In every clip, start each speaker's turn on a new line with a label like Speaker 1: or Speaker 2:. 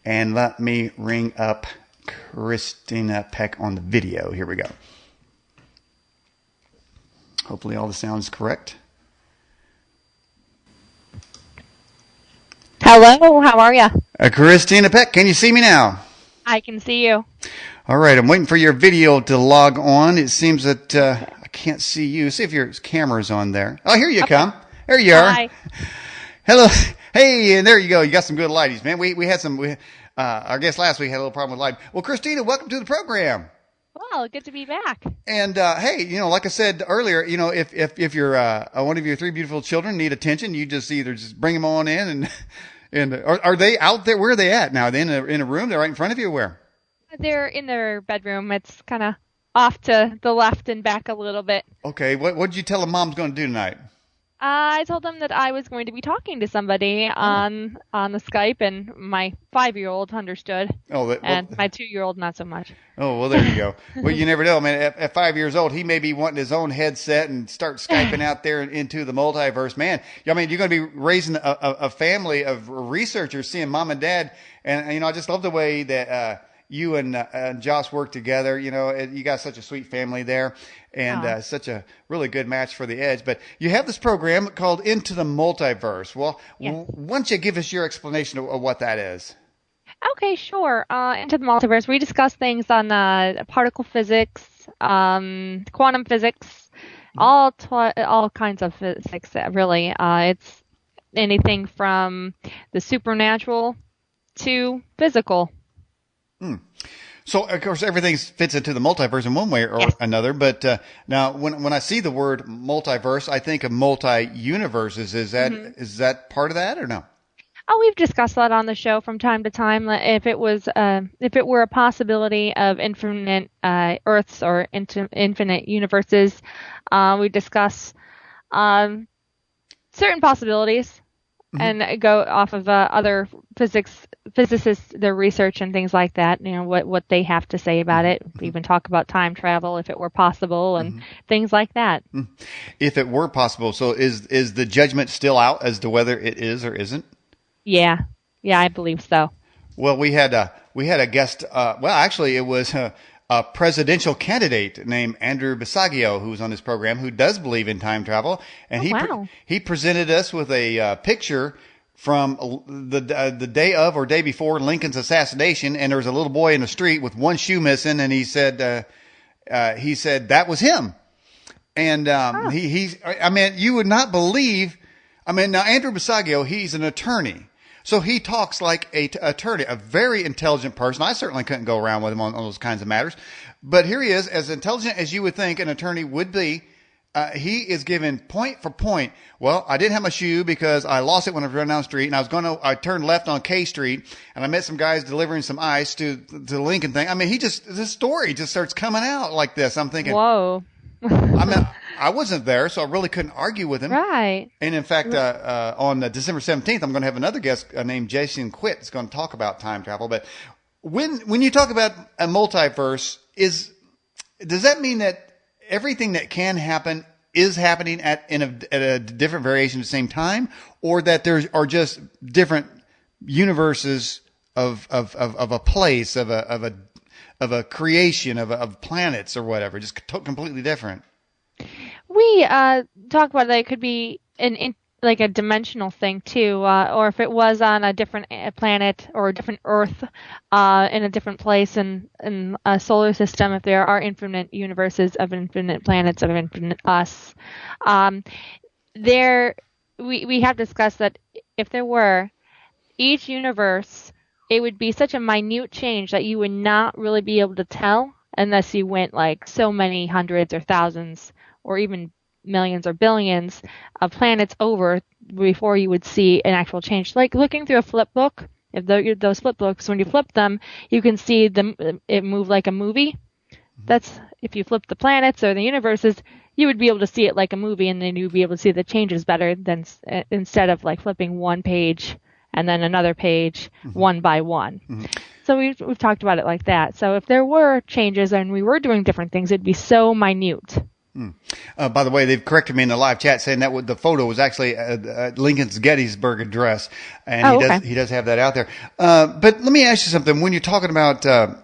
Speaker 1: And let me ring up Christina Peck on the video. Here we go. Hopefully all the sound is correct.
Speaker 2: Hello, how are you?
Speaker 1: Christina Peck, can you see me now?
Speaker 2: I can see you.
Speaker 1: All right, I'm waiting for your video to log on. It seems that I can't see you. See if your camera's on there. Oh, here you come. There you are.
Speaker 2: Hi.
Speaker 1: Hello. Hey, and there you go. You got some good lighties, man. We had some, our guest last week had a little problem with light. Well, Christina, welcome to the program.
Speaker 2: Well, good to be back.
Speaker 1: And, hey, like I said earlier, if you're, one of your three beautiful children need attention, you just bring them on in and are they out there? Where are they at now? Are they in a room? They're right in front of you or where?
Speaker 2: They're in their bedroom. It's kind of off to the left and back a little bit.
Speaker 1: Okay. What did you tell them Mom's going to do tonight?
Speaker 2: I told them that I was going to be talking to somebody on the Skype, and my 5-year-old understood. And my 2-year-old not so much.
Speaker 1: Oh, well, there you go. Well, you never know, man. At 5 years old, he may be wanting his own headset and start Skyping out there into the multiverse. Man, I mean, you're going to be raising a family of researchers, seeing Mom and Dad. And, I just love the way that you and Josh work together. You got such a sweet family there. And such a really good match for the Edge. But you have this program called Into the Multiverse. Well,
Speaker 2: yes.
Speaker 1: Why don't you give us your explanation of what that is?
Speaker 2: Okay, sure. Into the Multiverse, we discuss things on particle physics, quantum physics, all kinds of physics, really. It's anything from the supernatural to physical.
Speaker 1: So, of course, everything fits into the multiverse in one way or another. But now, when I see the word multiverse, I think of multi-universes. Is that part of that or no?
Speaker 2: Oh, we've discussed that on the show from time to time. If it were a possibility of infinite Earths or infinite universes, we discuss certain possibilities. And go off of other physicists, their research and things like that. What they have to say about it. We even talk about time travel if it were possible and things like that.
Speaker 1: If it were possible, so is the judgment still out as to whether it is or isn't?
Speaker 2: Yeah, I believe so.
Speaker 1: Well, we had a guest. Actually, it was a presidential candidate named Andrew Basiago, who was on this program, who does believe in time travel. And he presented us with a picture from the day of or day before Lincoln's assassination. And there was a little boy in the street with one shoe missing. And he said that was him. And, you would not believe, now Andrew Basiago, he's an attorney. So he talks like a attorney, a very intelligent person. I certainly couldn't go around with him on those kinds of matters. But here he is, as intelligent as you would think an attorney would be. He is given point for point. Well, I didn't have my shoe because I lost it when I was running down the street, and I turned left on K Street, and I met some guys delivering some ice to the Lincoln thing. I mean, this story just starts coming out like this. I'm thinking,
Speaker 2: whoa.
Speaker 1: I wasn't there, so I really couldn't argue with him.
Speaker 2: Right.
Speaker 1: And in fact, on December 17th, I'm going to have another guest named Jason Quitt that's going to talk about time travel. But when you talk about a multiverse, does that mean that everything that can happen is happening at a different variation at the same time, or that there are just different universes of a place, of a creation, of planets or whatever, just completely different?
Speaker 2: We talk about that it could be like a dimensional thing too, or if it was on a different planet or a different Earth in a different place in a solar system, if there are infinite universes of infinite planets of infinite us. We have discussed that if there were, each universe, it would be such a minute change that you would not really be able to tell unless you went like so many hundreds or thousands or even millions or billions of planets over before you would see an actual change. Like looking through a flip book, if those flip books, when you flip them, you can see it move like a movie. That's if you flip the planets or the universes, you would be able to see it like a movie, and then you'd be able to see the changes better than instead of like flipping one page and then another page one by one. So we've talked about it like that. So if there were changes and we were doing different things, it'd be so minute.
Speaker 1: By the way, they've corrected me in the live chat saying that the photo was actually Lincoln's Gettysburg Address, and he does have that out there. But let me ask you something. When you're talking about the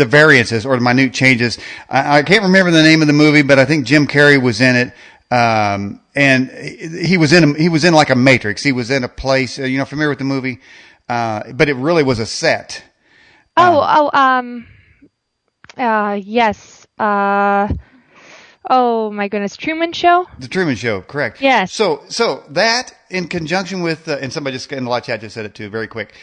Speaker 1: variances or the minute changes, I can't remember the name of the movie, but I think Jim Carrey was in it. And he was in like a matrix. He was in a place, familiar with the movie? But it really was a set.
Speaker 2: Yes. Oh my goodness. Truman Show?
Speaker 1: The Truman Show, correct.
Speaker 2: Yes.
Speaker 1: So that in conjunction with, and somebody just in the live chat just said it too, very quick.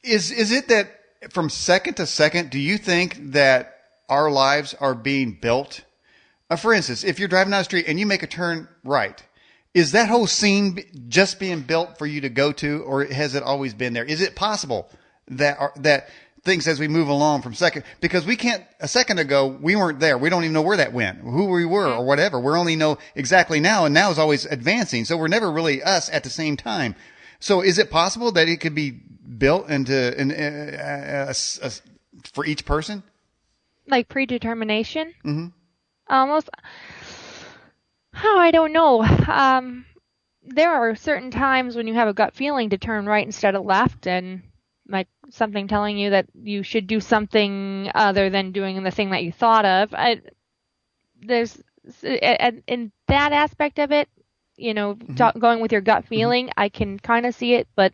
Speaker 1: Is it that from second to second, do you think that our lives are being built? For instance, if you're driving down the street and you make a turn right, is that whole scene just being built for you to go to, or has it always been there? Is it possible that things as we move along from second, because a second ago, we weren't there. We don't even know where that went, who we were or whatever. We only know exactly now, and now is always advancing. So we're never really us at the same time. So is it possible that it could be built into for each person?
Speaker 2: Like predetermination?
Speaker 1: Mm-hmm.
Speaker 2: Almost. Oh, I don't know. There are certain times when you have a gut feeling to turn right instead of left, and like something telling you that you should do something other than doing the thing that you thought of. In that aspect of it, going with your gut feeling, I can kind of see it, but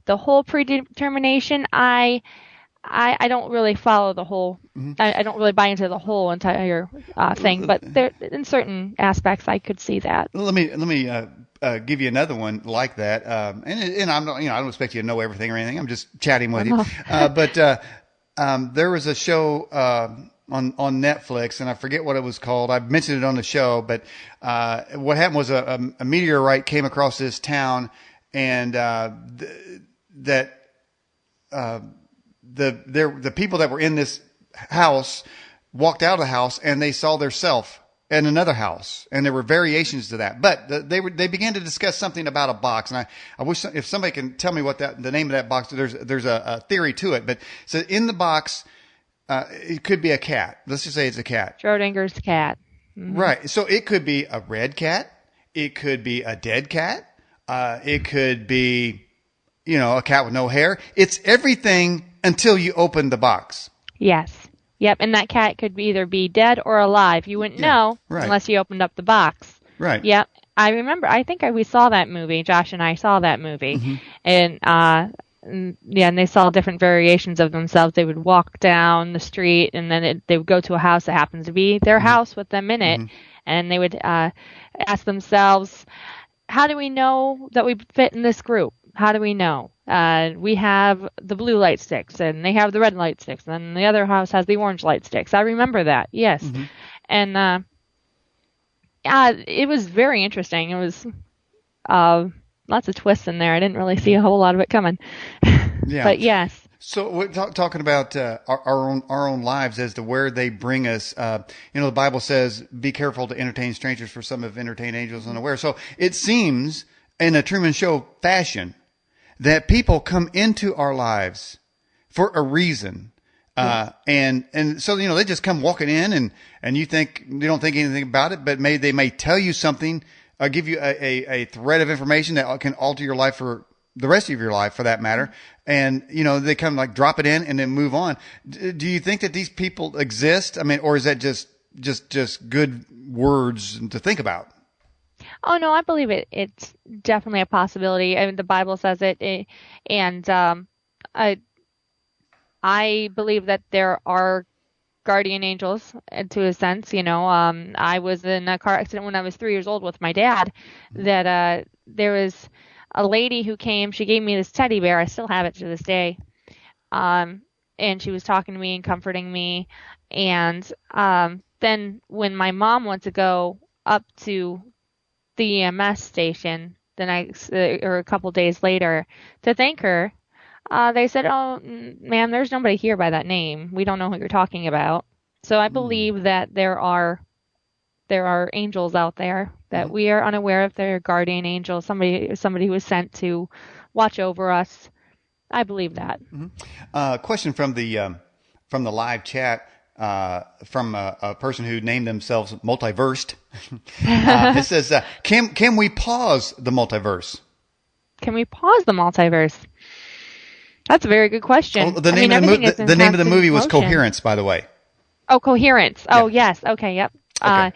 Speaker 2: the whole predetermination, I don't really follow the whole. I don't really buy into the whole entire thing, but there, in certain aspects, I could see that.
Speaker 1: Let me give you another one like that. And I'm not, I don't expect you to know everything or anything. I'm just chatting with you. But there was a show on Netflix, and I forget what it was called. I've mentioned it on the show, but what happened was a meteorite came across this town, and the people that were in this house walked out of the house and they saw their self in another house, and there were variations to that. But they began to discuss something about a box, and I wish if somebody can tell me what the name of that box. There's a theory to it, but so in the box, it could be a cat. Let's just say it's a cat.
Speaker 2: Schrodinger's cat. Mm-hmm.
Speaker 1: Right. So it could be a red cat. It could be a dead cat. It could be, a cat with no hair. It's everything until you open the box.
Speaker 2: Yes. Yep. And that cat could either be dead or alive. You wouldn't know unless you opened up the box.
Speaker 1: Right.
Speaker 2: Yep. I remember. I think we saw that movie. Josh and I saw that movie,
Speaker 1: mm-hmm.
Speaker 2: and they saw different variations of themselves. They would walk down the street, and then they would go to a house that happens to be their house with them in it, and they would ask themselves, "How do we know that we fit in this group? How do we know? We have the blue light sticks, and they have the red light sticks, and the other house has the orange light sticks." I remember that, yes. Mm-hmm. And it was very interesting. It was lots of twists in there. I didn't really see a whole lot of it coming.
Speaker 1: Yeah.
Speaker 2: But yes.
Speaker 1: So we're talking about our own lives as to where they bring us. The Bible says, "Be careful to entertain strangers, for some have entertained angels unaware." So it seems, in a Truman Show fashion, that people come into our lives for a reason. And so, they just come walking in and you don't think anything about it, but they may tell you something, give you a thread of information that can alter your life for the rest of your life, for that matter. And, they come like drop it in and then move on. Do you think that these people exist? I mean, or is that just good words to think about?
Speaker 2: Oh, no, I believe it. It's definitely a possibility. I mean, the Bible says it, and I believe that there are guardian angels, to a sense. I was in a car accident when I was 3 years old with my dad, that there was a lady who came. She gave me this teddy bear. I still have it to this day. And she was talking to me and comforting me. And then when my mom went to go up to the EMS station or a couple days later to thank her, they said, "Oh, ma'am, there's nobody here by that name. We don't know who you're talking about." So I believe that there are angels out there that we are unaware of. Their guardian angels, somebody who was sent to watch over us. I believe that.
Speaker 1: Question from the live chat. from a person who named themselves Multiverse. It says, can we pause the multiverse?
Speaker 2: Can we pause the multiverse? That's a very good question.
Speaker 1: Oh, the name of the movie was Coherence, by the way.
Speaker 2: Oh, Coherence.
Speaker 1: Yeah.
Speaker 2: Oh, yes. Okay, yep.
Speaker 1: Okay,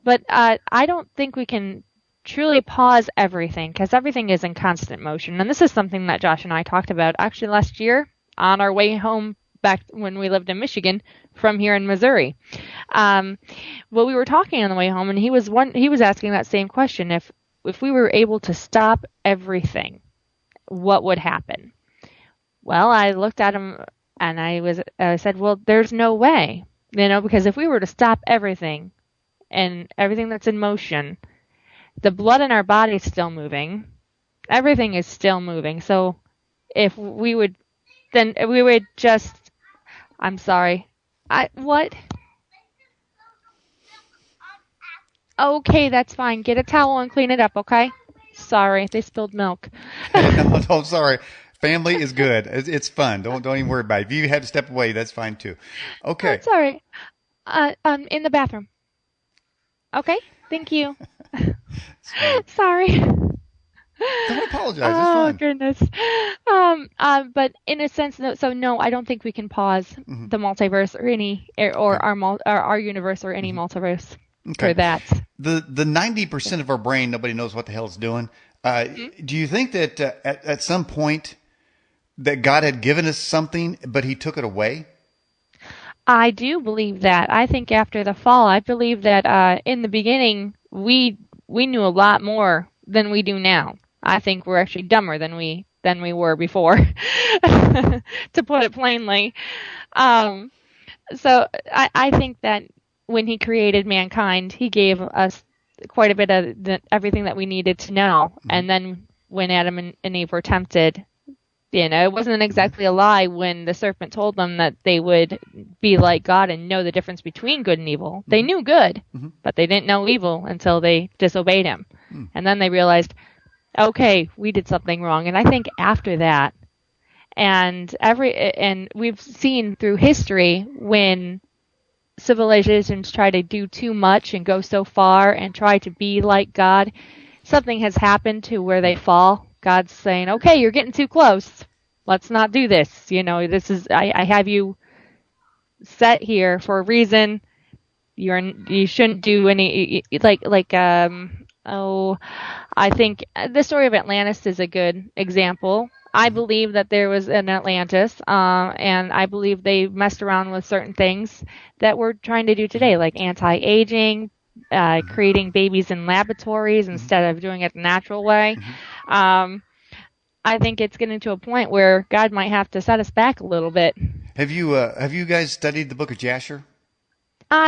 Speaker 2: but I don't think we can truly pause everything because everything is in constant motion. And this is something that Josh and I talked about actually last year on our way home back when we lived in Michigan from here in Missouri. Well, we were talking on the way home, and he was asking that same question. If we were able to stop everything, what would happen? Well, I looked at him and I said, well, there's no way, because if we were to stop everything and everything that's in motion, the blood in our body is still moving. Everything is still moving. So if we would, then we would just, I'm sorry. What? Okay, that's fine. Get a towel and clean it up, okay? Sorry, they spilled milk.
Speaker 1: No, sorry. Family is good. It's fun. Don't even worry about it. If you have to step away, that's fine too. Okay.
Speaker 2: That's all right. In the bathroom. Okay, thank you. Sorry.
Speaker 1: Don't apologize. It's
Speaker 2: Oh
Speaker 1: fine.
Speaker 2: goodness. But in a sense, no, I don't think we can pause the multiverse or our universe or any multiverse for that.
Speaker 1: The 90% of our brain, nobody knows what the hell it's doing. Do you think that at some point that God had given us something, but He took it away?
Speaker 2: I do believe that. I think after the fall, I believe that in the beginning we knew a lot more than we do now. I think we're actually dumber than we were before, to put it plainly. So I think that when He created mankind, He gave us quite a bit of everything that we needed to know. And then when Adam and Eve were tempted, it wasn't exactly a lie when the serpent told them that they would be like God and know the difference between good and evil. They knew good, but they didn't know evil until they disobeyed Him. And then they realized, okay, we did something wrong. And I think after that, and we've seen through history when civilizations try to do too much and go so far and try to be like God, something has happened to where they fall. God's saying, okay, you're getting too close. Let's not do this. This is, I have you set here for a reason. You shouldn't do any, I think the story of Atlantis is a good example. I believe that there was an Atlantis, and I believe they messed around with certain things that we're trying to do today, like anti-aging, creating babies in laboratories instead of doing it the natural way. I think it's getting to a point where God might have to set us back a little bit.
Speaker 1: Have you guys studied the book of Jasher?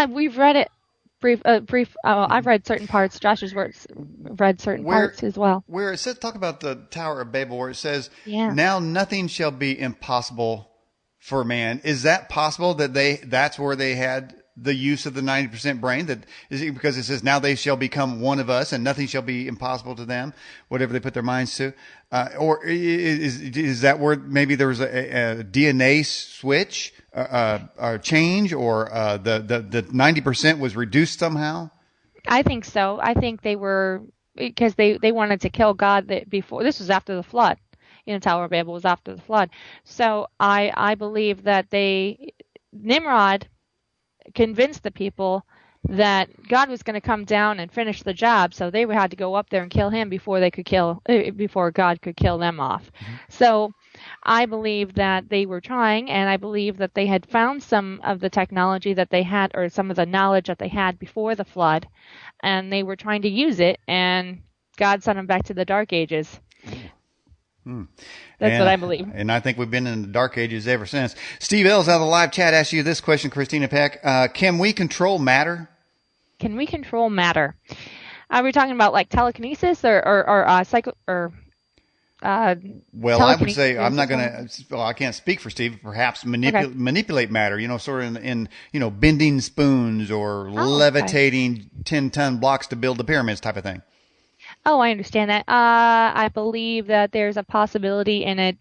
Speaker 2: We've read it brief. I've read certain parts. Josh has read certain parts as well.
Speaker 1: Where it says, talk about the Tower of Babel, where it says, now nothing shall be impossible for man. Is that possible that that's where they had the use of the 90% brain? That is it because it says, now they shall become one of us and nothing shall be impossible to them, whatever they put their minds to. Or is that where maybe there was a DNA switch, or change, or the 90% was reduced somehow?
Speaker 2: I think so. I think they were, because they wanted to kill God before. This was after the flood. Tower of Babel was after the flood. So I believe that Nimrod convinced the people that God was going to come down and finish the job, so they had to go up there and kill him before God could kill them off. So I believe that they were trying, and I believe that they had found some of the technology that they had, or some of the knowledge that they had before the flood, and they were trying to use it, and God sent them back to the Dark Ages. That's what I believe.
Speaker 1: And I think we've been in the dark ages ever since. Steve Ells out of the live chat asked you this question, Christina Peck. Can we control matter?
Speaker 2: Can we control matter? Are we talking about like telekinesis or psycho or?
Speaker 1: Well, I would say I'm not going to. Well, I can't speak for Steve. Perhaps manipulate matter. Sort of in bending spoons or levitating 10-ton blocks to build the pyramids, type of thing.
Speaker 2: Oh, I understand that. I believe that there's a possibility in it.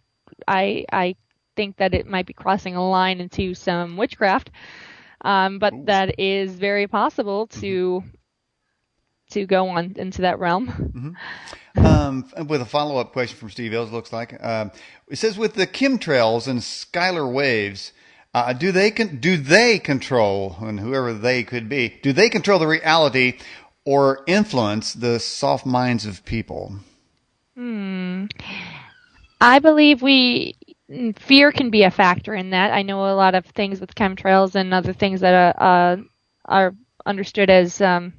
Speaker 2: I think that it might be crossing a line into some witchcraft. but that is very possible to go on into that realm.
Speaker 1: With a follow-up question from Steve Ills, looks like it says, with the chemtrails and scalar waves, do they control, and whoever they could be, do they control the reality or influence the soft minds of people?
Speaker 2: I believe fear can be a factor in that. I know a lot of things with chemtrails and other things that are understood as, and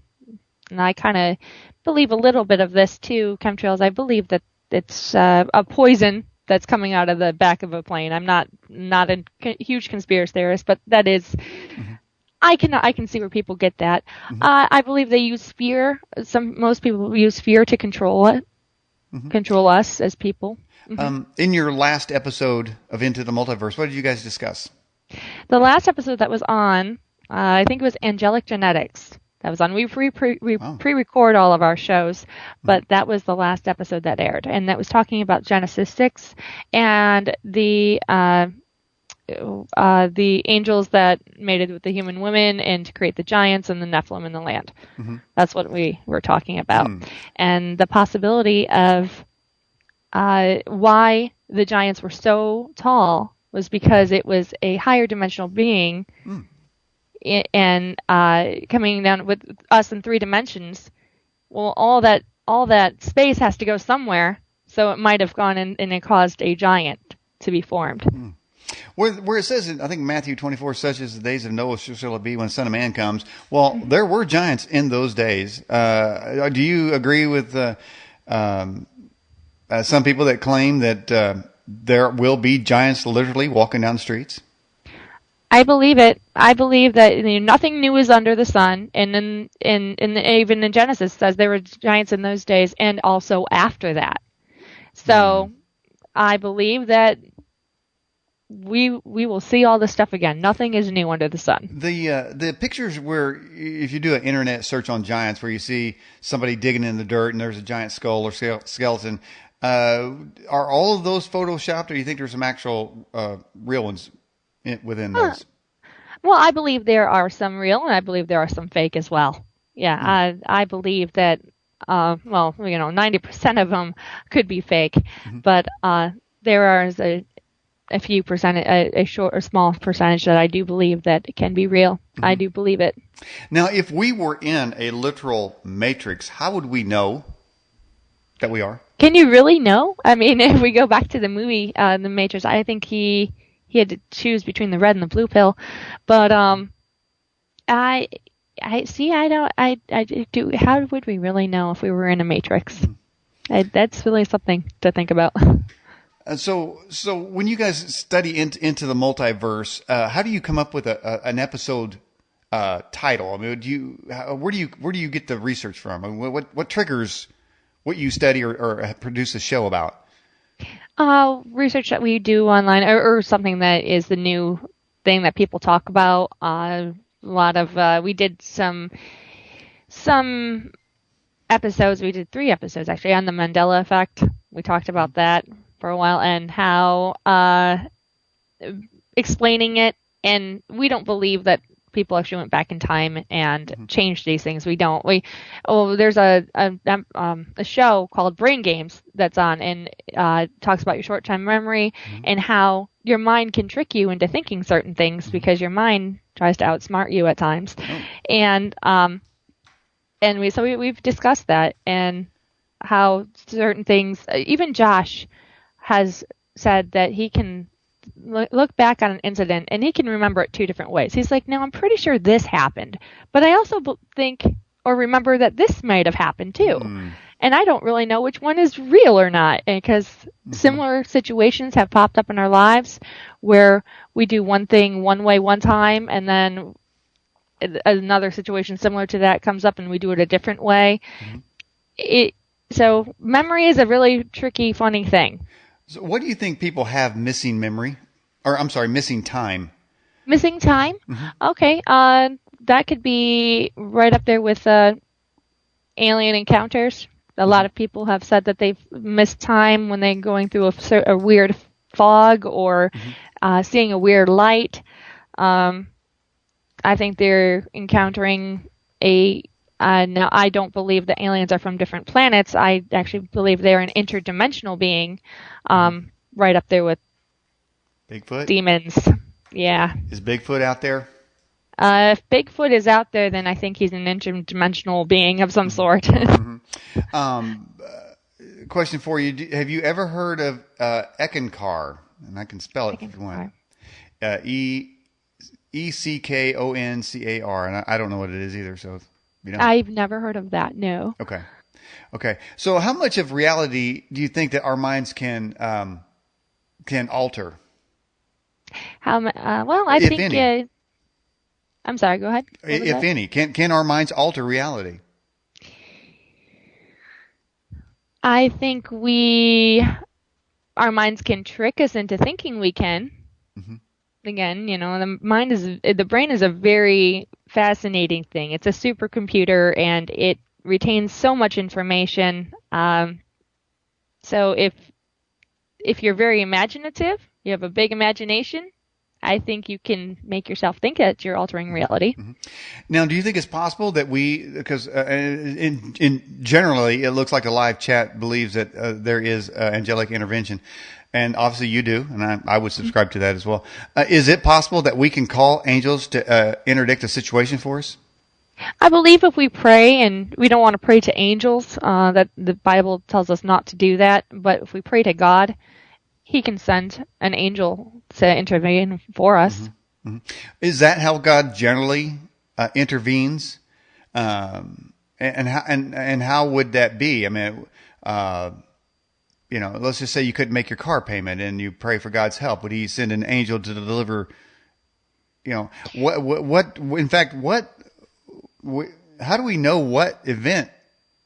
Speaker 2: I kind of believe a little bit of this too, chemtrails. I believe that it's a poison that's coming out of the back of a plane. I'm not a huge conspiracy theorist, but that is, I can see where people get that. I believe they use fear. Most people use fear to control it, control us as people.
Speaker 1: In your last episode of Into the Multiverse, what did you guys discuss?
Speaker 2: The last episode that was on, I think it was angelic genetics. That was on. We pre-record all of our shows, but that was the last episode that aired, and that was talking about Genesis 6 and the angels that mated with the human women and to create the giants and the Nephilim in the land. That's what we were talking about, and the possibility of why the giants were so tall was because it was a higher dimensional being. And coming down with us in 3 dimensions, well, all that space has to go somewhere, so it might have gone in, and it caused a giant to be formed.
Speaker 1: Where it says, I think Matthew 24, such as the days of Noah shall it be when the Son of Man comes. Well, there were giants in those days. Do you agree with some people that claim that there will be giants literally walking down the streets?
Speaker 2: I believe it. I believe that nothing new is under the sun, and even in Genesis it says there were giants in those days, and also after that. So I believe that we will see all this stuff again. Nothing is new under the sun.
Speaker 1: The pictures where, if you do an internet search on giants, where you see somebody digging in the dirt and there's a giant skull or skeleton, are all of those photoshopped, or do you think there's some actual real ones within those?
Speaker 2: Well, I believe there are some real, and I believe there are some fake as well. Yeah, I believe that, 90% of them could be fake, but there is a few percent, a small percentage that I do believe that it can be real. I do believe it.
Speaker 1: Now, if we were in a literal matrix, how would we know that we are?
Speaker 2: Can you really know? I mean, if we go back to the movie, The Matrix, I think he had to choose between the red and the blue pill, but I do. How would we really know if we were in a matrix? That's really something to think about.
Speaker 1: So when you guys study into the multiverse, how do you come up with an episode title? I mean, where do you get the research from? I mean, what triggers what you study or produce a show about?
Speaker 2: Research that we do online, or something that is the new thing that people talk about. A lot of we did some episodes. We did 3 episodes actually on the Mandela effect. We talked about that for a while and how explaining it. And we don't believe that people actually went back in time and changed these things. We don't. There's a show called Brain Games that's on, and talks about your short-term memory and how your mind can trick you into thinking certain things because your mind tries to outsmart you at times. And we've discussed that and how certain things. Even Josh has said that he can look back on an incident and he can remember it 2 different ways. He's like, no, I'm pretty sure this happened, but I also think or remember that this might have happened too. And I don't really know which one is real or not, because similar situations have popped up in our lives where we do one thing one way one time, and then another situation similar to that comes up and we do it a different way. So memory is a really tricky, funny thing.
Speaker 1: So what do you think people have missing memory? Or, I'm sorry, missing time?
Speaker 2: Missing time? Okay. That could be right up there with alien encounters. A lot of people have said that they've missed time when they're going through a weird fog or seeing a weird light. I think they're encountering a. Now, I don't believe that aliens are from different planets. I actually believe they're an interdimensional being, right up there with
Speaker 1: Bigfoot?
Speaker 2: demons. Yeah.
Speaker 1: Is Bigfoot out there?
Speaker 2: If Bigfoot is out there, then I think he's an interdimensional being of some sort.
Speaker 1: Question for you. Have you ever heard of Eckankar? And I can spell it if you want. Eckoncar. And I don't know what it is either. So,
Speaker 2: I've never heard of that. No.
Speaker 1: Okay. So how much of reality do you think that our minds can alter?
Speaker 2: Well, I think any. I'm sorry, go ahead.
Speaker 1: If any, can our minds alter reality?
Speaker 2: I think our minds can trick us into thinking we can. Mm-hmm. Again, the brain is a very fascinating thing. It's a supercomputer and it retains so much information. So if you're very imaginative, you have a big imagination, I think you can make yourself think that you're altering reality.
Speaker 1: Mm-hmm. Now, do you think it's possible that because in generally it looks like the live chat believes that there is angelic intervention, and obviously you do, and I would subscribe to that as well. Is it possible that we can call angels to interdict a situation for us?
Speaker 2: I believe if we pray, and we don't want to pray to angels, that the Bible tells us not to do that, but if we pray to God, He can send an angel to intervene for us.
Speaker 1: Mm-hmm. Mm-hmm. Is that how God generally intervenes? And how would that be? I mean, let's just say you couldn't make your car payment and you pray for God's help. Would He send an angel to deliver? How do we know what event?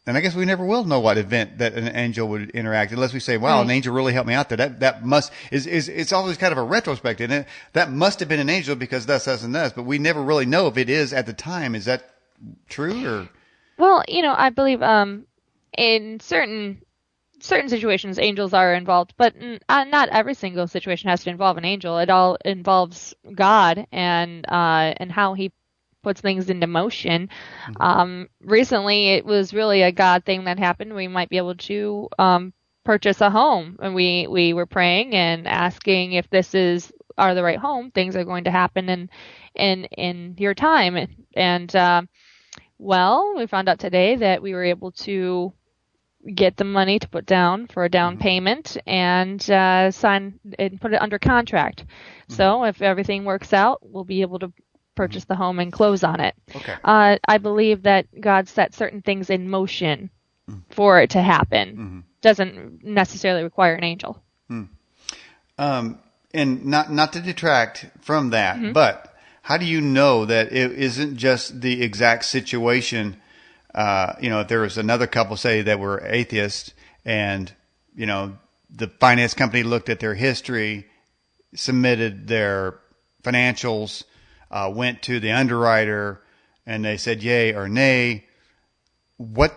Speaker 1: And I guess we never will know what event that an angel would interact unless we say, wow, An angel really helped me out there. That must, it's always kind of a retrospect, isn't it? That must have been an angel because thus, and thus, but we never really know if it is at the time. Is that true or?
Speaker 2: Well, I believe, in certain situations, angels are involved, but not every single situation has to involve an angel. It all involves God and how He puts things into motion. Recently, it was really a God thing that happened. We might be able to purchase a home, and we were praying and asking if this are the right home. Things are going to happen in your time, and we found out today that we were able to get the money to put down for a down payment and sign and put it under contract. So if everything works out, we'll be able to purchase the home and close on it.
Speaker 1: Okay.
Speaker 2: I believe that God set certain things in motion for it to happen. Doesn't necessarily require an angel.
Speaker 1: And not to detract from that, but how do you know that it isn't just the exact situation? If there was another couple, say, that were atheists and, the finance company looked at their history, submitted their financials, went to the underwriter, and they said yay or nay.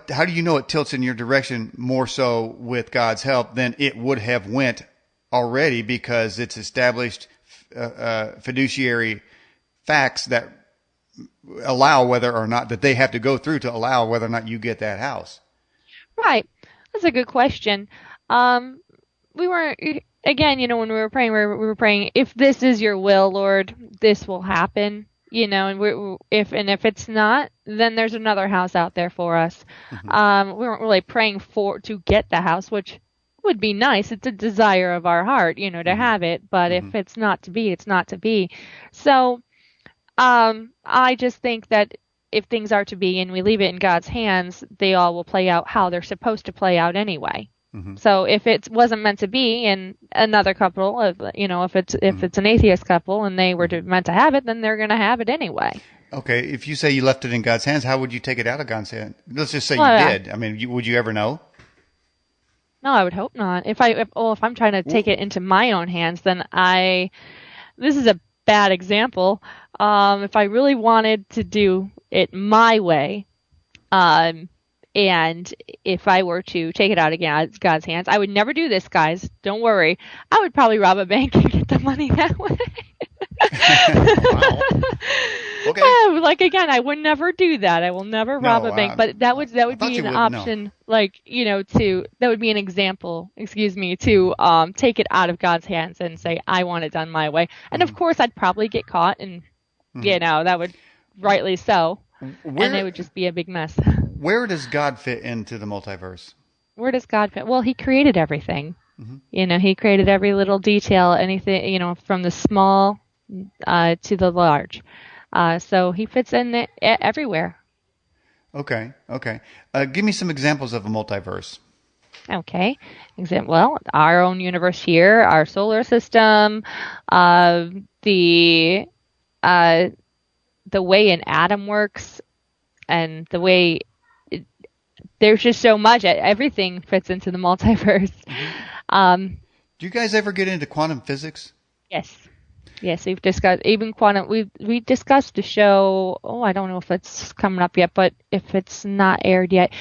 Speaker 1: How do you know it tilts in your direction more so with God's help than it would have went already because it's established fiduciary facts that allow whether or not that they have to go through to allow whether or not you get that house?
Speaker 2: Right. That's a good question. We were, again, when we were praying, we were praying, if this is your will, Lord, this will happen, and if it's not, then there's another house out there for us. We weren't really praying to get the house, which would be nice. It's a desire of our heart, to have it. But if it's not to be, it's not to be. So, I just think that if things are to be and we leave it in God's hands, they all will play out how they're supposed to play out anyway. So if it wasn't meant to be and another couple, if it's an atheist couple and they were meant to have it, then they're going to have it anyway.
Speaker 1: Okay. If you say you left it in God's hands, how would you take it out of God's hand? Let's just say you did. I mean, would you ever know?
Speaker 2: No, I would hope not. If I'm trying to take it into my own hands, then this is a bad example. If I really wanted to do it my way, and if I were to take it out of God's hands, I would never do this, guys. Don't worry. I would probably rob a bank and get the money that way.
Speaker 1: Wow. Okay.
Speaker 2: Like again, I would never do that. I will never rob
Speaker 1: No,
Speaker 2: a bank. But
Speaker 1: I
Speaker 2: that would
Speaker 1: thought
Speaker 2: be
Speaker 1: you
Speaker 2: an
Speaker 1: would. No.
Speaker 2: option, like to that would be an example. Excuse me, to take it out of God's hands and say I want it done my way. And of course, I'd probably get caught, and that would rightly so, and it would just be a big mess.
Speaker 1: Where does God fit into the multiverse?
Speaker 2: Where does God fit? Well, He created everything. He created every little detail, anything, from the small to the large. So He fits in everywhere.
Speaker 1: Okay. Give me some examples of a multiverse.
Speaker 2: Okay. Well, our own universe here, our solar system, the way an atom works, and the way there's just so much. Everything fits into the multiverse.
Speaker 1: Do you guys ever get into quantum physics?
Speaker 2: Yes, we've discussed even quantum. We discussed the show. Oh, I don't know if it's coming up yet, but if it's not aired yet,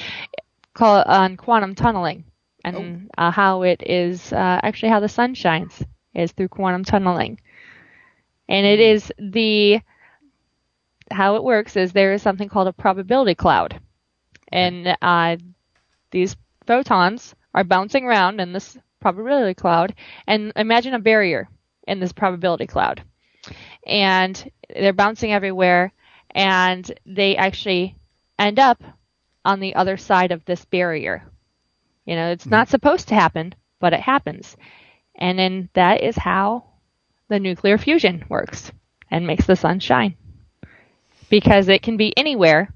Speaker 2: call it on quantum tunneling and how it is actually how the sun shines is through quantum tunneling, and it is how it works is there is something called a probability cloud, and these photons are bouncing around in this probability cloud, and imagine a barrier in this probability cloud, and they're bouncing everywhere, and they actually end up on the other side of this barrier. It's not supposed to happen, but it happens, and then that is how the nuclear fusion works and makes the sun shine, because it can be anywhere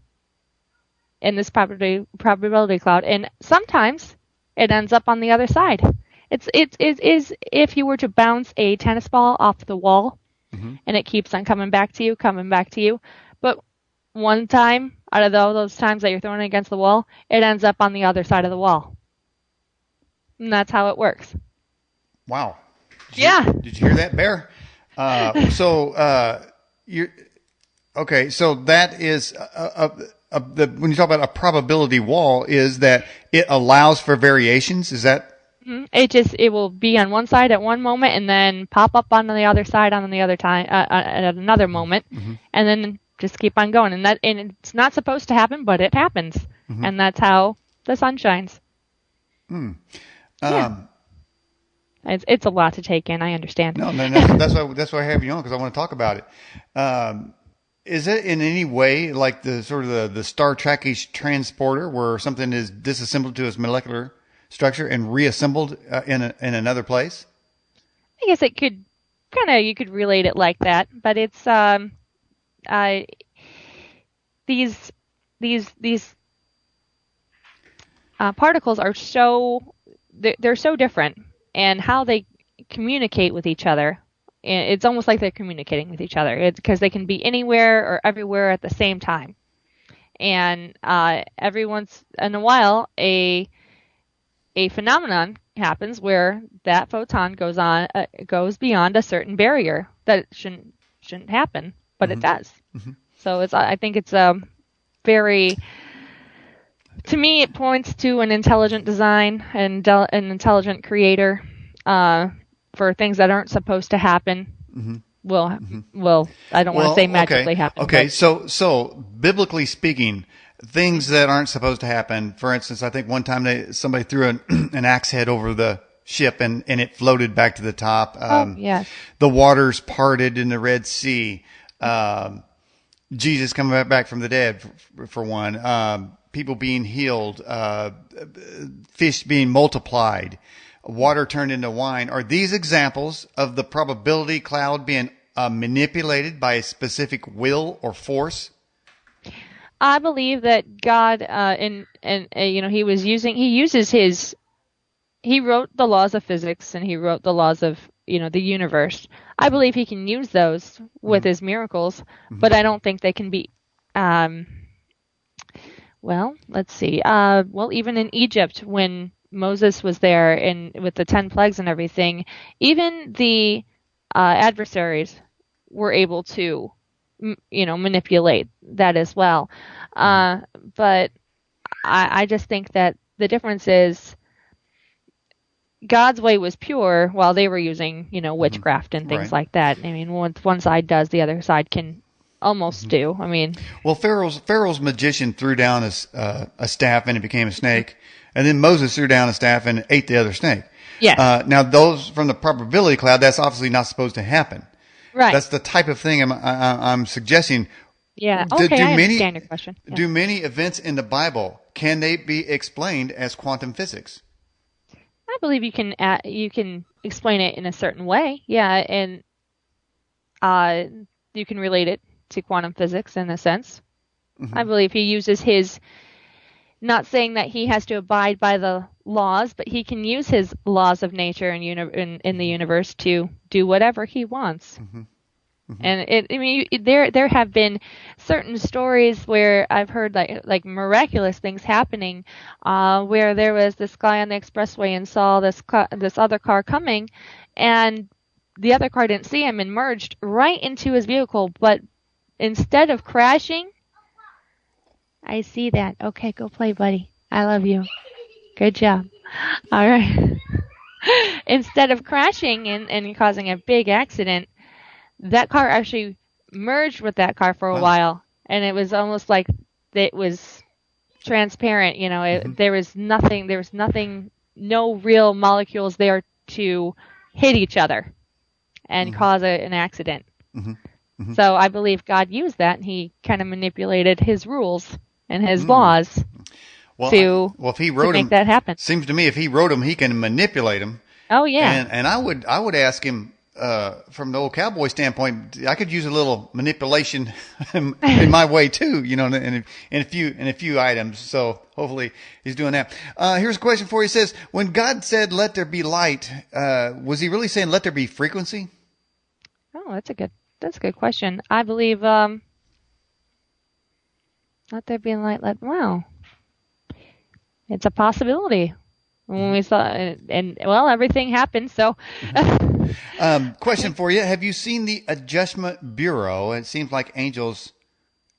Speaker 2: in this probability cloud, and sometimes it ends up on the other side. It is if you were to bounce a tennis ball off the wall, and it keeps on coming back to you. But one time out of all those times that you're throwing it against the wall, it ends up on the other side of the wall. And that's how it works.
Speaker 1: Wow. Did you hear that, Bear? You're okay. So that is when you talk about a probability wall, is that it allows for variations? Is that?
Speaker 2: It will be on one side at one moment and then pop up on the other side on the other time at another moment, and then just keep on going. And it's not supposed to happen, but it happens, and that's how the sun shines. It's a lot to take in. I understand.
Speaker 1: No, that's why I have you on, because I want to talk about it. Is it in any way like the sort of the Star Trek-ish transporter, where something is disassembled to its molecular structure and reassembled in another place?
Speaker 2: I guess it could you could relate it like that, but it's these particles are they're so different, and how they communicate with each other. It's almost like they're communicating with each other. It's because they can be anywhere or everywhere at the same time, and every once in a while a phenomenon happens where that photon goes beyond a certain barrier that shouldn't happen, but it does. So I think it's very, to me, it points to an intelligent design and an intelligent creator for things that aren't supposed to happen. Well, I don't want to say magically happen.
Speaker 1: Okay, so biblically speaking, things that aren't supposed to happen. For instance, I think one time somebody threw an axe head over the ship and it floated back to the top.
Speaker 2: Yes.
Speaker 1: The waters parted in the Red Sea. Jesus coming back from the dead, for one. People being healed. Fish being multiplied. Water turned into wine. Are these examples of the probability cloud being manipulated by a specific will or force?
Speaker 2: I believe that God, he wrote the laws of physics, and he wrote the laws of, the universe. I believe he can use those with his miracles, but I don't think they can be, let's see. Even in Egypt, when Moses was there and with the 10 plagues and everything, even the adversaries were able to manipulate that as well. But I just think that the difference is God's way was pure while they were using, witchcraft and things
Speaker 1: Right.
Speaker 2: like that. I mean, once one side does, the other side can almost do. I mean,
Speaker 1: Well, Pharaoh's magician threw down a staff and it became a snake, and then Moses threw down a staff and ate the other snake.
Speaker 2: yes,
Speaker 1: Now, those from the probability cloud, that's obviously not supposed to happen.
Speaker 2: right.
Speaker 1: That's the type of thing I'm suggesting.
Speaker 2: Yeah.
Speaker 1: Do
Speaker 2: Okay, I
Speaker 1: many
Speaker 2: understand your question. Yeah.
Speaker 1: do many events in the Bible, can they be explained as quantum physics?
Speaker 2: I believe you can explain it in a certain way. Yeah, and you can relate it to quantum physics in a sense. I believe he uses his, not saying that he has to abide by the laws, but he can use his laws of nature and in the universe to do whatever he wants. And there have been certain stories where I've heard like miraculous things happening, where there was this guy on the expressway and saw this other car coming, and the other car didn't see him and merged right into his vehicle. But instead of crashing, I see that. Okay, go play, buddy. I love you. Good job. All right. Instead of crashing and causing a big accident, that car actually merged with that car for a while, and it was almost like it was transparent. There was nothing, no real molecules there to hit each other and cause an accident. So I believe God used that, and he kind of manipulated his rules and his laws to
Speaker 1: if he wrote
Speaker 2: make
Speaker 1: them,
Speaker 2: that happen.
Speaker 1: Seems to me if he wrote them, he can manipulate them.
Speaker 2: Oh yeah.
Speaker 1: And I would ask him, from the old cowboy standpoint, I could use a little manipulation in my way too, in a few items. So hopefully he's doing that. Here's a question for you. It says, when God said, "Let there be light," was he really saying, "Let there be frequency"?
Speaker 2: Oh, that's a good question. I believe, let there be light. Wow. It's a possibility. When we saw, and everything happened. So,
Speaker 1: question for you: have you seen the Adjustment Bureau? It seems like angels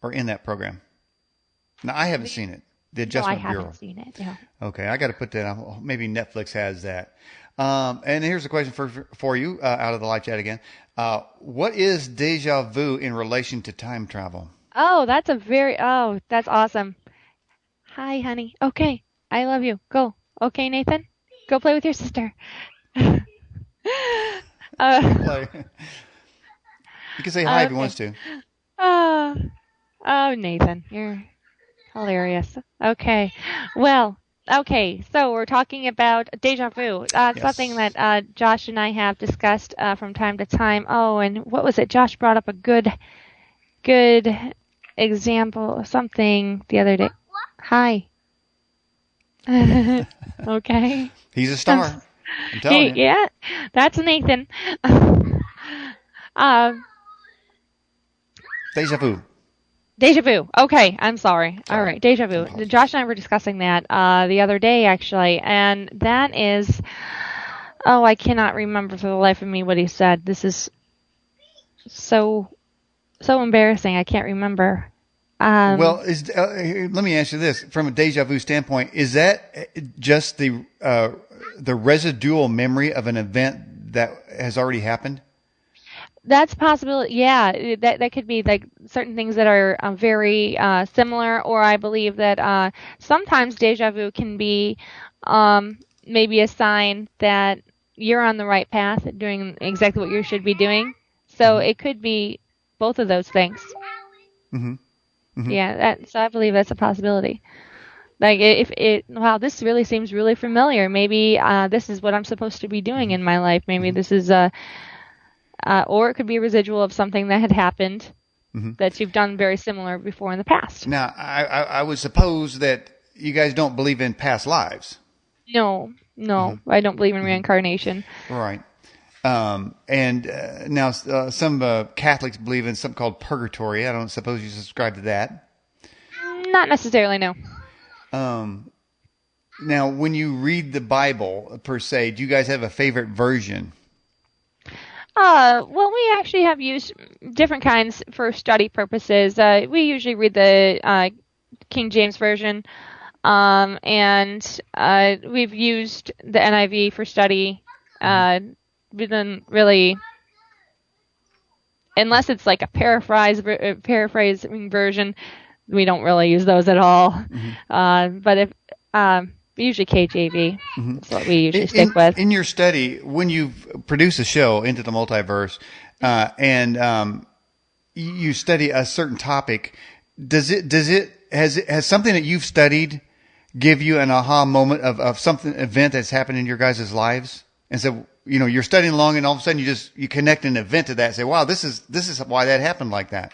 Speaker 1: are in that program. No, I haven't seen it. The Adjustment Bureau.
Speaker 2: I haven't seen it. Yeah.
Speaker 1: Okay, I got to put that on. Maybe Netflix has that. And here's a question for you out of the live chat again. What is deja vu in relation to time travel?
Speaker 2: Oh, that's awesome. Hi, honey. Okay, I love you. Go. Okay, Nathan, go play with your sister.
Speaker 1: Play. You can say hi if he wants to.
Speaker 2: Oh, Nathan, you're hilarious. Okay, well, so we're talking about deja vu.
Speaker 1: Yes.
Speaker 2: Something that Josh and I have discussed from time to time. Oh, and what was it? Josh brought up a good example of something the other day. Hi. Okay.
Speaker 1: He's a star. I'm telling you.
Speaker 2: Yeah, that's Nathan.
Speaker 1: Deja vu.
Speaker 2: Deja vu. Okay, I'm sorry. All right, deja vu. Josh and I were discussing that the other day, actually, and that is, I cannot remember for the life of me what he said. This is so embarrassing. I can't remember.
Speaker 1: Well, let me ask you this: from a deja vu standpoint, is that just the residual memory of an event that has already happened?
Speaker 2: That's a possibility. Yeah, that could be like certain things that are very similar, or I believe that sometimes deja vu can be maybe a sign that you're on the right path, doing exactly what you should be doing. So it could be both of those things.
Speaker 1: Mm-hmm. Mm-hmm.
Speaker 2: Yeah, so I believe that's a possibility. Like wow, this really seems really familiar. Maybe this is what I'm supposed to be doing in my life. Maybe this is or it could be a residual of something that had happened that you've done very similar before in the past.
Speaker 1: Now, I would suppose that you guys don't believe in past lives.
Speaker 2: No, I don't believe in reincarnation.
Speaker 1: Right. And now some Catholics believe in something called purgatory. I don't suppose you subscribe to that.
Speaker 2: Not necessarily, no.
Speaker 1: Now, when you read the Bible per se, do you guys have a favorite version?
Speaker 2: Well, we actually have used different kinds for study purposes. We usually read the King James version. And we've used the NIV for study. We didn't really, unless it's like a paraphrasing version, we don't really use those at all. But if usually KJV is what we usually stick with.
Speaker 1: In your study, when you produce a show Into the Multiverse, and you study a certain topic, has something that you've studied give you an aha moment of something event that's happened in your guys' lives? And so, you're studying along and all of a sudden you connect an event to that and say, wow, this is why that happened like that.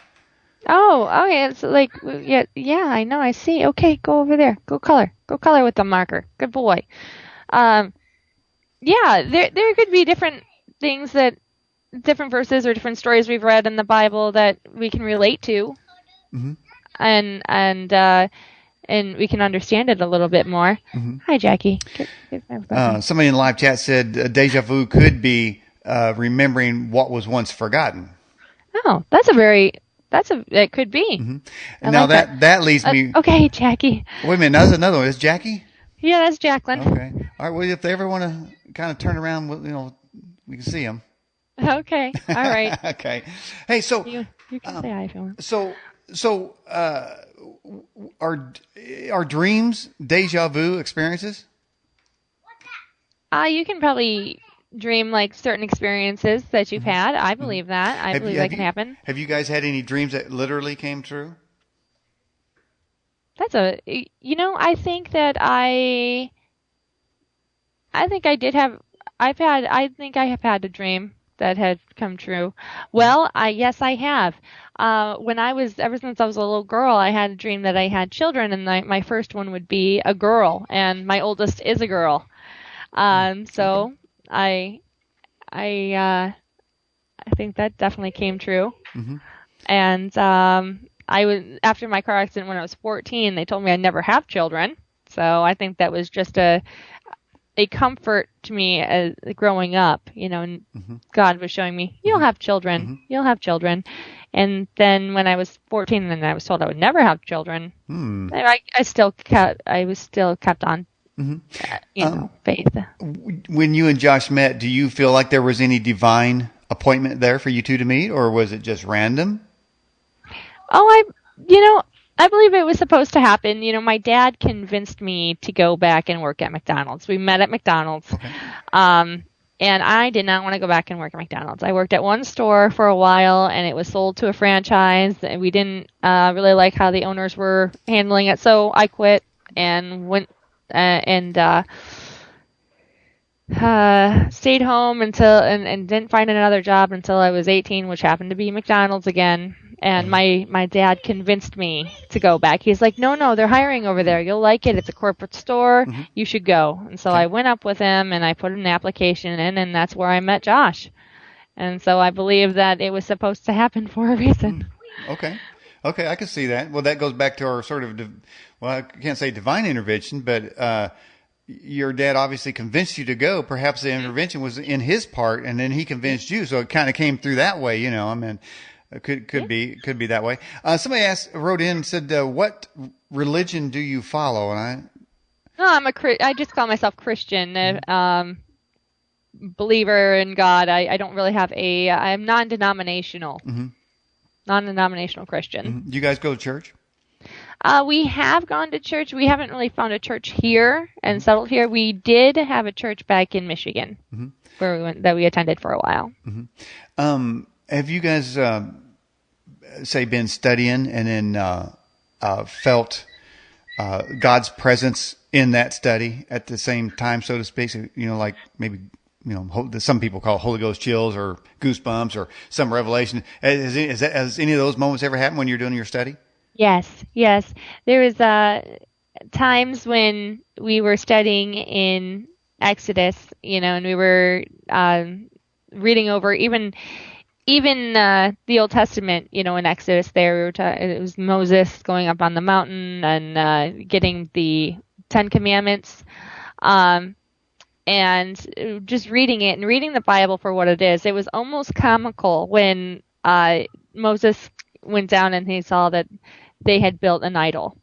Speaker 2: Oh, yeah. It's like, yeah, I know. I see. Okay, go over there. Go color with the marker. Good boy. Yeah, there could be different things different verses or different stories we've read in the Bible that we can relate to, and we can understand it a little bit more. Hi, Jackie.
Speaker 1: Somebody in the live chat said deja vu could be remembering what was once forgotten.
Speaker 2: Oh, it could be.
Speaker 1: Now
Speaker 2: like
Speaker 1: that leads me.
Speaker 2: Okay, Jackie.
Speaker 1: Wait a minute. That's another one. Is Jackie?
Speaker 2: Yeah, that's Jacqueline.
Speaker 1: Okay. All right. Well, if they ever want to kind of turn around, we can see them.
Speaker 2: Okay. All right.
Speaker 1: Okay. Hey, so
Speaker 2: you can say hi if you want.
Speaker 1: So are dreams deja vu experiences?
Speaker 2: You can probably dream like certain experiences that you've had. I believe that. I believe that can happen.
Speaker 1: Have you guys had any dreams that literally came true?
Speaker 2: I think that I have had a dream that had come true. Well, yes, I have. Ever since I was a little girl, I had a dream that I had children, and my first one would be a girl, and my oldest is a girl. So I think that definitely came true. And after my car accident when I was 14, they told me I'd never have children. So I think that was just a comfort to me as growing up, and God was showing me, you'll have children, you'll have children. And then when I was 14 and I was told I would never have children, I was still kept on, faith.
Speaker 1: When you and Josh met, do you feel like there was any divine appointment there for you two to meet, or was it just random?
Speaker 2: Oh, I believe it was supposed to happen. My dad convinced me to go back and work at McDonald's. We met at McDonald's.
Speaker 1: Okay.
Speaker 2: And I did not want to go back and work at McDonald's. I worked at one store for a while, and it was sold to a franchise. And we didn't really like how the owners were handling it, so I quit and went and stayed home and didn't find another job until I was 18, which happened to be McDonald's again. And my dad convinced me to go back. He's like, no, they're hiring over there. You'll like it. It's a corporate store. You should go. And so I went up with him, and I put an application in, and that's where I met Josh. And so I believe that it was supposed to happen for a reason.
Speaker 1: Okay, I can see that. Well, that goes back to our sort of, I can't say divine intervention, but your dad obviously convinced you to go. Perhaps the intervention was in his part, and then he convinced you. So it kind of came through that way, It could be that way. Somebody wrote in and said, "What religion do you follow?" And
Speaker 2: I just call myself Christian, believer in God. I don't really have I'm non-denominational, non-denominational Christian.
Speaker 1: Do you guys go to church?
Speaker 2: We have gone to church. We haven't really found a church here and settled here. We did have a church back in Michigan where that we attended for a while.
Speaker 1: Have you guys, been studying and then felt God's presence in that study at the same time, so to speak? So, like maybe, some people call it Holy Ghost chills or goosebumps or some revelation. Has any of those moments ever happened when you're doing your study?
Speaker 2: Yes. There was times when we were studying in Exodus, and we were reading over even the Old Testament, in Exodus there, it was Moses going up on the mountain and getting the 10 Commandments, and just reading it and reading the Bible for what it is. It was almost comical when Moses went down and he saw that they had built an idol.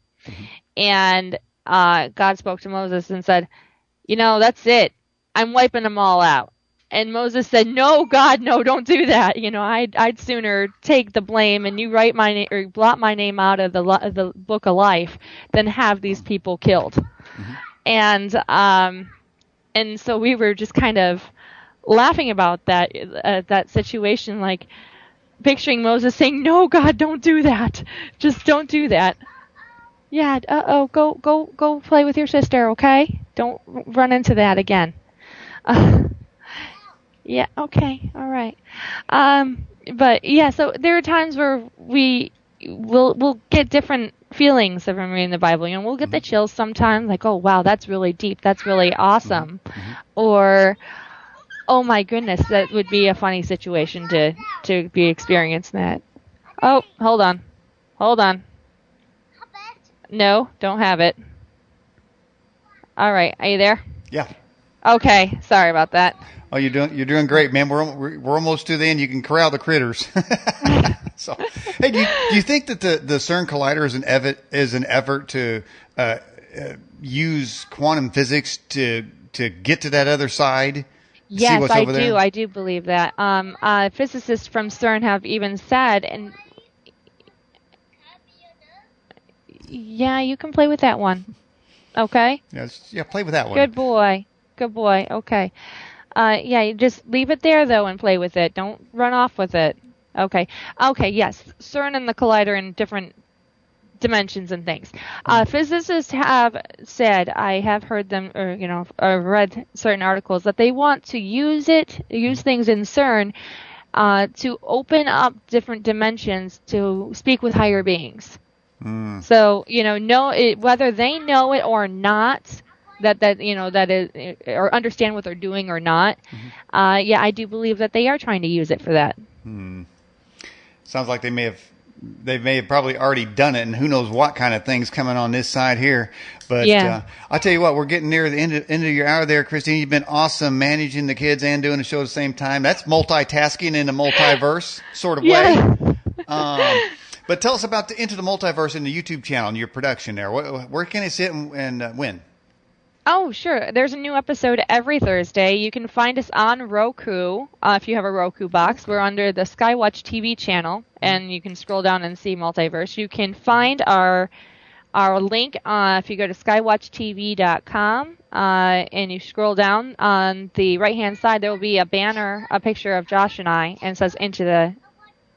Speaker 2: And God spoke to Moses and said, that's it. I'm wiping them all out. And Moses said, "No, God, no, don't do that. I'd sooner take the blame and you write my name or blot my name out of the book of life than have these people killed." Mm-hmm. And so we were just kind of laughing about that situation, like picturing Moses saying, "No, God, don't do that. Just don't do that." Yeah. Go play with your sister, okay? Don't run into that again. Yeah, okay, all right. But yeah, so there are times where we'll get different feelings of reading the Bible. We'll get the chills sometimes, like, oh wow, that's really deep, that's really awesome, or oh my goodness, that would be a funny situation to be experiencing that. Oh, hold on. No, don't have it. All right, are you there?
Speaker 1: Yeah.
Speaker 2: Okay, sorry about that.
Speaker 1: Oh, you're doing great, man. We're almost to the end. You can corral the critters. So, hey, do you think that the CERN collider is an effort to use quantum physics to get to that other side?
Speaker 2: Yes, I do. There? I do believe that. Physicists from CERN have even said, and yeah, you can play with that one. Okay.
Speaker 1: Yeah, play with that one.
Speaker 2: Good boy. Okay. Yeah, you just leave it there, though, and play with it. Don't run off with it. Okay, yes. CERN and the collider in different dimensions and things. Physicists have said, I have heard them, or read certain articles, that they want to use things in CERN to open up different dimensions to speak with higher beings. So, whether they know it or not, that is, or understand what they're doing or not. Yeah, I do believe that they are trying to use it for that.
Speaker 1: Sounds like they may have probably already done it, and who knows what kind of things coming on this side here. But yeah. I'll tell you what, we're getting near the end of your hour there, Christine. You've been awesome managing the kids and doing the show at the same time. That's multitasking in the multiverse sort of way. But tell us about the Into the Multiverse in the YouTube channel and your production there. Where can they sit and when?
Speaker 2: Oh, sure. There's a new episode every Thursday. You can find us on Roku. If you have a Roku box, we're under the Skywatch TV channel, and you can scroll down and see Multiverse. You can find our link if you go to skywatchtv.com, and you scroll down on the right-hand side. There will be a banner, a picture of Josh and I, and it says Into the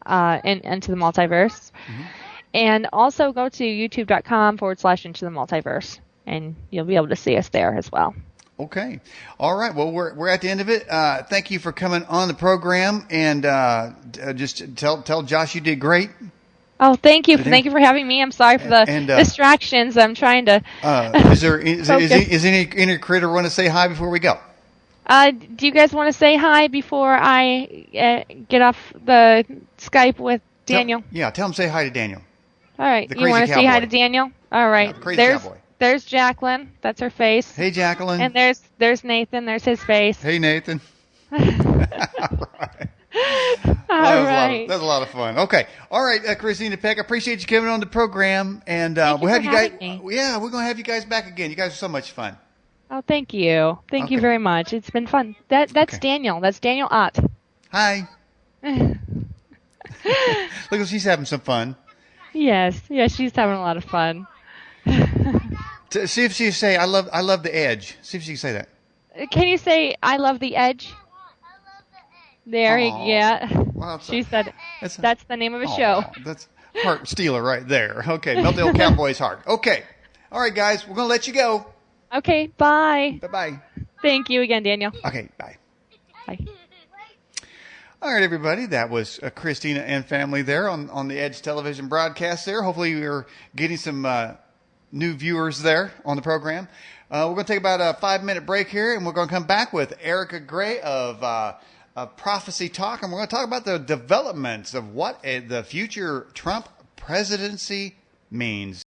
Speaker 2: Multiverse. And also go to youtube.com/Into the Multiverse. And you'll be able to see us there as well.
Speaker 1: Okay. All right. Well, we're at the end of it. Thank you for coming on the program. And just tell Josh you did great.
Speaker 2: Oh, thank you. Thank you for having me. I'm sorry for the distractions. I'm trying to...
Speaker 1: is any critter want to say hi before we go?
Speaker 2: Do you guys want to say hi before I get off the Skype with Daniel?
Speaker 1: Tell him say hi to Daniel.
Speaker 2: All right. You want to say hi to Daniel? All right.
Speaker 1: The crazy cowboy.
Speaker 2: There's Jacqueline. That's her face.
Speaker 1: Hey, Jacqueline.
Speaker 2: And there's Nathan. There's his face.
Speaker 1: Hey, Nathan.
Speaker 2: All right.
Speaker 1: That was a lot of fun. Okay. All right, Christina Peck, I appreciate you coming on the program. And we'll have you guys. Yeah, we're going to have you guys back again. You guys are so much fun.
Speaker 2: Oh, thank you. Thank you very much. It's been fun. That's Daniel. That's Daniel Ott.
Speaker 1: Hi. Look, she's having some fun.
Speaker 2: Yes. Yeah, she's having a lot of fun.
Speaker 1: See if she say I love the edge. See if she can say that.
Speaker 2: Can you say I love the edge? There, yeah.
Speaker 1: Well,
Speaker 2: she said that's the name of a show.
Speaker 1: That's heart stealer right there. Okay, melt the old cowboy's heart. Okay, all right, guys, we're gonna let you go.
Speaker 2: Okay, bye.
Speaker 1: Bye.
Speaker 2: Thank you again, Daniel.
Speaker 1: Okay, bye.
Speaker 2: Bye.
Speaker 1: All right, everybody, that was Christina and family there on the Edge television broadcast there. Hopefully you're getting some new viewers there on the program. We're going to take about a 5-minute break here, and we're going to come back with Erica Gray of Prophecy Talk, and we're going to talk about the developments of what the future Trump presidency means.